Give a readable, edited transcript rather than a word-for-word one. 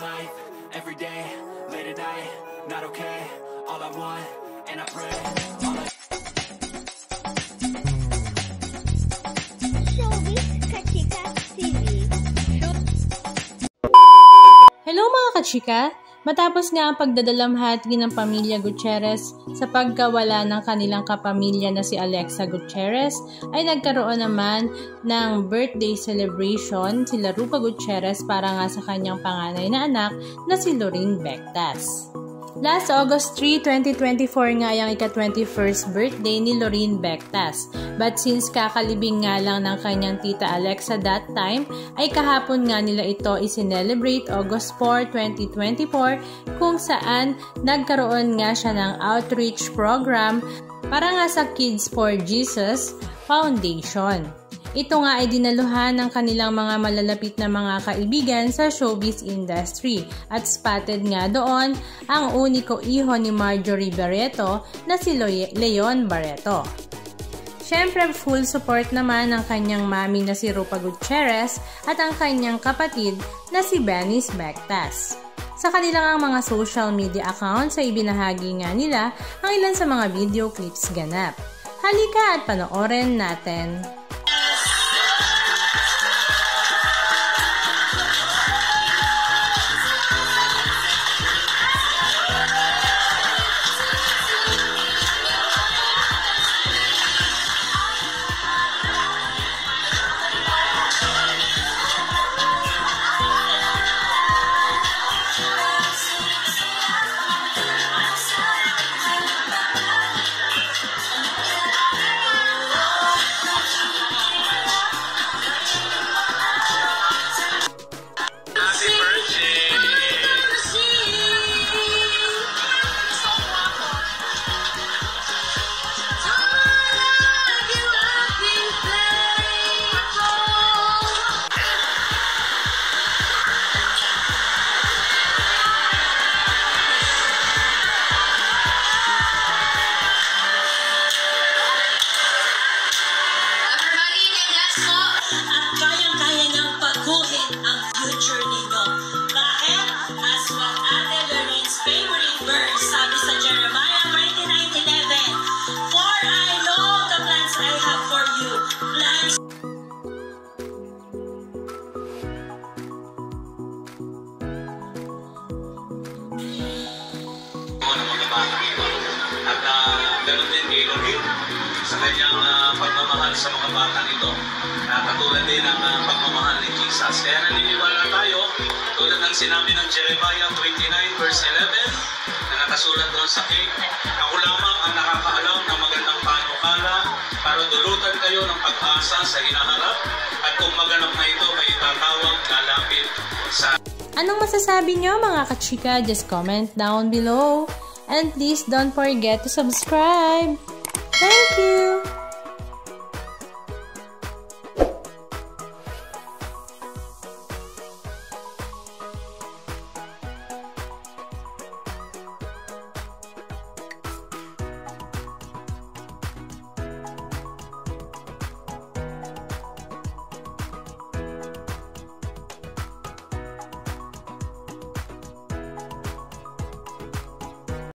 life, every day, late at night, not okay. All I want, and I pray, all I... Hello mga kachika! Matapos nga ang pagdadalamhati ng pamilya Gutierrez sa pagkawala ng kanilang kapamilya na si Alexa Gutierrez, ay nagkaroon naman ng birthday celebration sila Rupa Gutierrez para nga sa kanyang panganay na anak na si Lorene Bectas. Last August 3, 2024 nga yung ika-21st birthday ni Lorene Bectas. But since kakalibing nga lang ng kanyang tita Alexa that time, ay kahapon nga nila ito isinelebrate August 4, 2024 kung saan nagkaroon nga siya ng outreach program para nga sa Kids for Jesus Foundation. Ito nga ay dinaluhan ng kanilang mga malalapit na mga kaibigan sa showbiz industry at spotted nga doon ang uniko iho ni Marjorie Barreto na si Leon Barreto. Siyempre full support naman ng kanyang mami na si Rupa Gutierrez at ang kanyang kapatid na si Bennis Bectas. Sa kanilang mga social media accounts ay ibinahagi nga nila ang ilan sa mga video clips ganap. Halika at panoorin natin. Sabi sa Jeremiah 29:11, "For I know the plans I have for you, plans..." ng mga bata ito. At ganoon din kay Lorene sa kanyang pagmamahal sa mga bata ito. Katulad din ang pagmamahal ni Jesus. Kaya naniniwala tayo, tulad ng sinabi ng Jeremiah 29:11, nakasulat doon sa cake, ako lamang ang nakakaalam ng magandang panukala para dulutan kayo ng pag-asa sa hinaharap at kung maganap na ito ay tatawag na lapit sa... Anong masasabi nyo mga kachika? Just comment down below. And please don't forget to subscribe. Thank you!